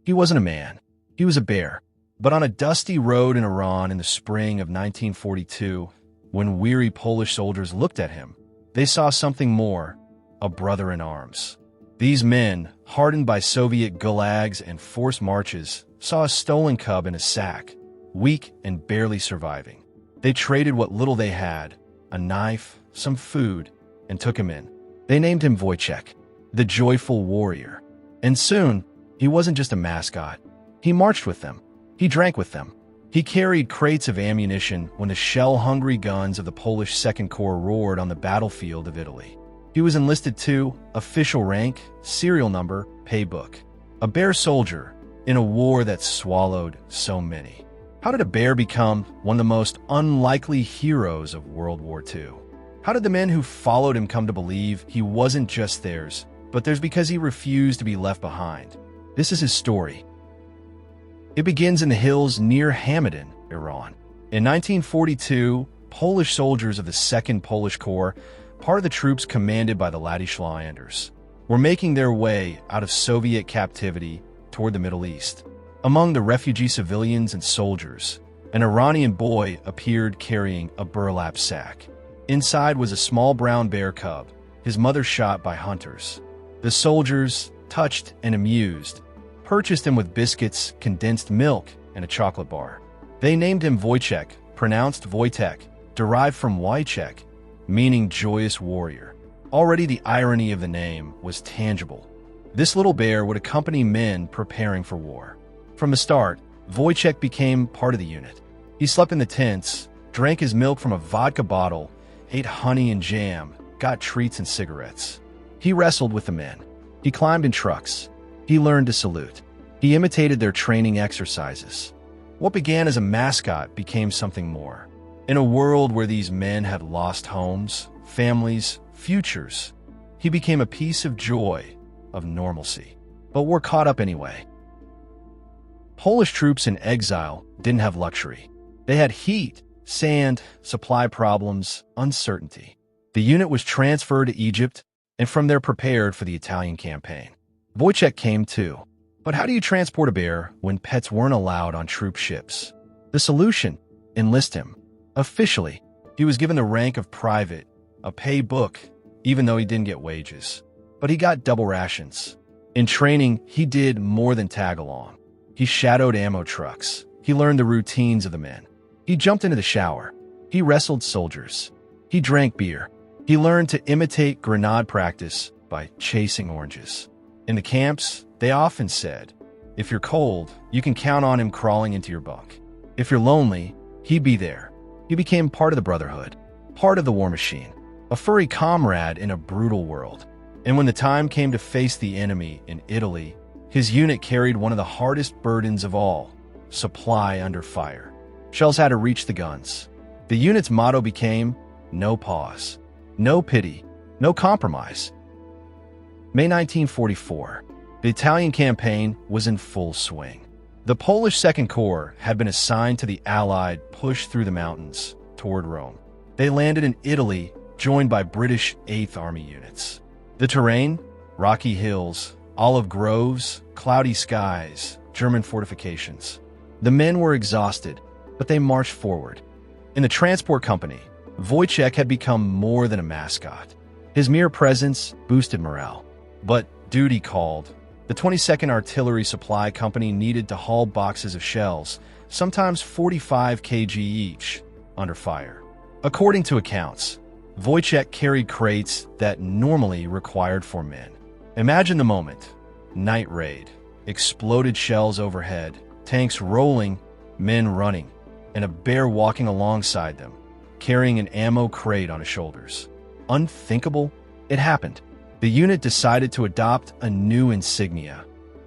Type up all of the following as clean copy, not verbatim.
He wasn't a man. He was a bear. But on a dusty road in Iran in the spring of 1942, when weary Polish soldiers looked at him, they saw something more, a brother in arms. These men, hardened by Soviet gulags and forced marches, saw a stolen cub in a sack, weak and barely surviving. They traded what little they had, a knife, some food, and took him in. They named him Wojtek, the joyful warrior. And soon, he wasn't just a mascot. He marched with them. He drank with them. He carried crates of ammunition when the shell-hungry guns of the Polish Second Corps roared on the battlefield of Italy. He was enlisted too, official rank, serial number, pay book. A bear soldier in a war that swallowed so many. How did a bear become one of the most unlikely heroes of World War II? How did the men who followed him come to believe he wasn't just theirs, but theirs because he refused to be left behind? This is his story. It begins in the hills near Hamadan, Iran. In 1942, Polish soldiers of the 2nd Polish Corps, part of the troops commanded by the Ladislaw-Anders, were making their way out of Soviet captivity toward the Middle East. Among the refugee civilians and soldiers, an Iranian boy appeared carrying a burlap sack. Inside was a small brown bear cub, his mother shot by hunters. The soldiers, touched and amused, purchased him with biscuits, condensed milk, and a chocolate bar. They named him Wojtek, pronounced Wojtek, derived from Wojtek, meaning joyous warrior. Already the irony of the name was tangible. This little bear would accompany men preparing for war. From the start, Wojtek became part of the unit. He slept in the tents, drank his milk from a vodka bottle, ate honey and jam, got treats and cigarettes. He wrestled with the men. He climbed in trucks. He learned to salute. He imitated their training exercises. What began as a mascot became something more. In a world where these men had lost homes, families, futures, he became a piece of joy, of normalcy. But we're caught up anyway. Polish troops in exile didn't have luxury. They had heat, sand, supply problems, uncertainty. The unit was transferred to Egypt, and from there prepared for the Italian campaign. Wojtek came too. But how do you transport a bear when pets weren't allowed on troop ships? The solution? Enlist him. Officially, he was given the rank of private, a pay book, even though he didn't get wages. But he got double rations. In training, he did more than tag along. He shadowed ammo trucks. He learned the routines of the men. He jumped into the shower. He wrestled soldiers. He drank beer. He learned to imitate grenade practice by chasing oranges. In the camps, they often said, if you're cold, you can count on him crawling into your bunk. If you're lonely, he'd be there. He became part of the brotherhood, part of the war machine, a furry comrade in a brutal world. And when the time came to face the enemy in Italy, his unit carried one of the hardest burdens of all, supply under fire. Shells had to reach the guns. The unit's motto became, no pause, no pity, no compromise. May 1944, the Italian campaign was in full swing. The Polish Second Corps had been assigned to the Allied push through the mountains toward Rome. They landed in Italy, joined by British 8th Army units. The terrain? Rocky hills, olive groves, cloudy skies, German fortifications. The men were exhausted, but they marched forward. In the transport company, Wojtek had become more than a mascot. His mere presence boosted morale. But duty called. The 22nd Artillery Supply Company needed to haul boxes of shells, sometimes 45 kg each, under fire. According to accounts, Wojtek carried crates that normally required 4 men. Imagine the moment. Night raid, exploded shells overhead, tanks rolling, men running, and a bear walking alongside them, carrying an ammo crate on his shoulders. Unthinkable? It happened. The unit decided to adopt a new insignia,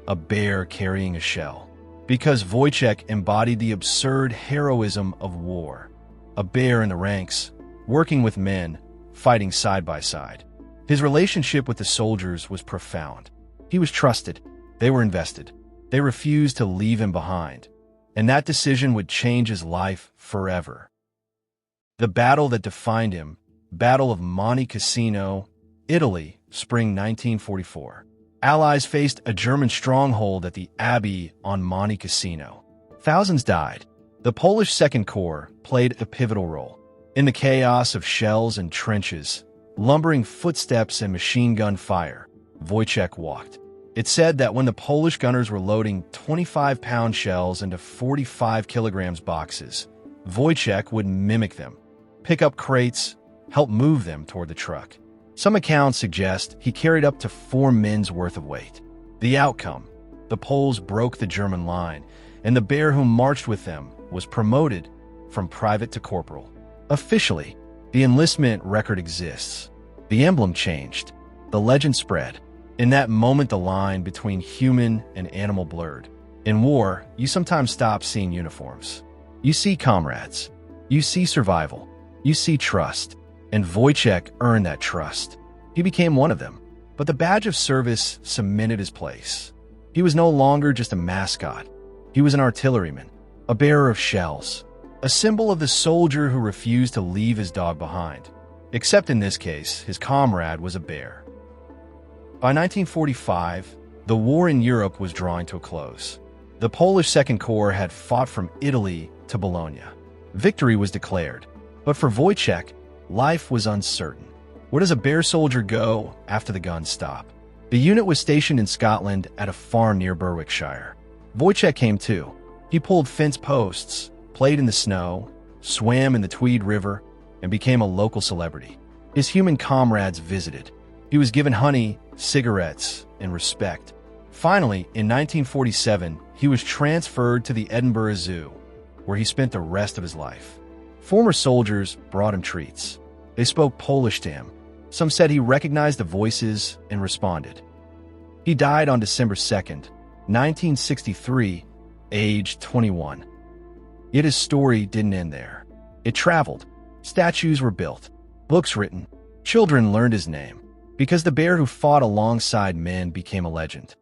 a bear carrying a shell, because Wojtek embodied the absurd heroism of war. A bear in the ranks, working with men, fighting side by side. His relationship with the soldiers was profound. He was trusted. They were invested. They refused to leave him behind. And that decision would change his life forever. The battle that defined him, Battle of Monte Cassino, Italy, spring 1944. Allies faced a German stronghold at the Abbey on Monte Cassino. Thousands died. The Polish Second Corps played a pivotal role. In the chaos of shells and trenches, lumbering footsteps and machine gun fire, Wojtek walked. It's said that when the Polish gunners were loading 25-pound shells into 45 kilograms boxes, Wojtek would mimic them, pick up crates, help move them toward the truck. Some accounts suggest he carried up to 4 men's worth of weight. The outcome: the Poles broke the German line, and the bear who marched with them was promoted from private to corporal. Officially, the enlistment record exists. The emblem changed. The legend spread. In that moment, the line between human and animal blurred. In war, you sometimes stop seeing uniforms. You see comrades. You see survival. You see trust. And Wojtek earned that trust. He became one of them. But the badge of service cemented his place. He was no longer just a mascot. He was an artilleryman, a bearer of shells, a symbol of the soldier who refused to leave his dog behind. Except in this case, his comrade was a bear. By 1945, the war in Europe was drawing to a close. The Polish Second Corps had fought from Italy to Bologna. Victory was declared. But for Wojtek, life was uncertain. Where does a bear soldier go after the guns stop? The unit was stationed in Scotland at a farm near Berwickshire. Wojtek came too. He pulled fence posts, played in the snow, swam in the Tweed River, and became a local celebrity. His human comrades visited. He was given honey, cigarettes, and respect. Finally, in 1947, he was transferred to the Edinburgh Zoo, where he spent the rest of his life. Former soldiers brought him treats. They spoke Polish to him. Some said he recognized the voices and responded. He died on December 2nd, 1963, aged 21. Yet his story didn't end there. It traveled. Statues were built. Books written. Children learned his name. Because the bear who fought alongside men became a legend.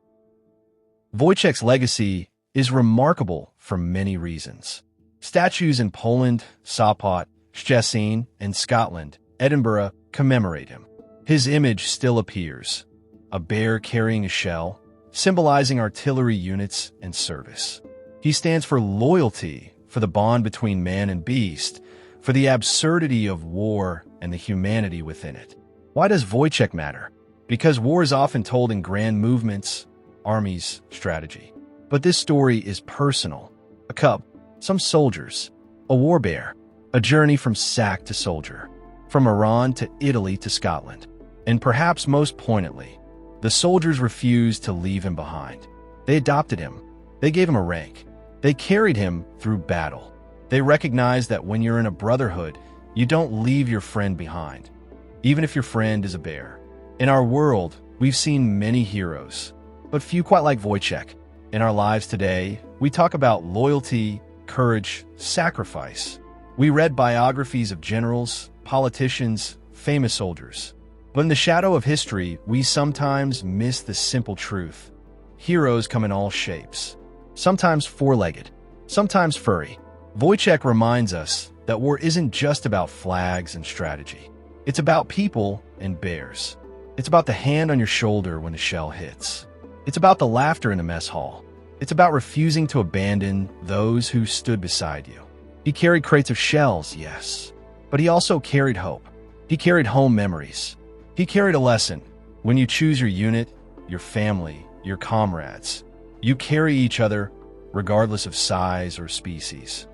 Wojtek's legacy is remarkable for many reasons. Statues in Poland, Sopot, Szczecin, and Scotland, Edinburgh, commemorate him. His image still appears, a bear carrying a shell, symbolizing artillery units and service. He stands for loyalty, for the bond between man and beast, for the absurdity of war and the humanity within it. Why does Wojtek matter? Because war is often told in grand movements, armies, strategy. But this story is personal. A cub, some soldiers, a war bear, a journey from sack to soldier, from Iran to Italy to Scotland. And perhaps most poignantly, the soldiers refused to leave him behind. They adopted him. They gave him a rank. They carried him through battle. They recognized that when you're in a brotherhood, you don't leave your friend behind, even if your friend is a bear. In our world, we've seen many heroes, but few quite like Wojtek. In our lives today, we talk about loyalty, courage, sacrifice. We read biographies of generals, politicians, famous soldiers. But in the shadow of history, we sometimes miss the simple truth. Heroes come in all shapes. Sometimes four-legged, sometimes furry. Wojtek reminds us that war isn't just about flags and strategy. It's about people and bears. It's about the hand on your shoulder when the shell hits. It's about the laughter in the mess hall. It's about refusing to abandon those who stood beside you. He carried crates of shells, yes, but he also carried hope. He carried home memories. He carried a lesson. When you choose your unit, your family, your comrades, you carry each other regardless of size or species.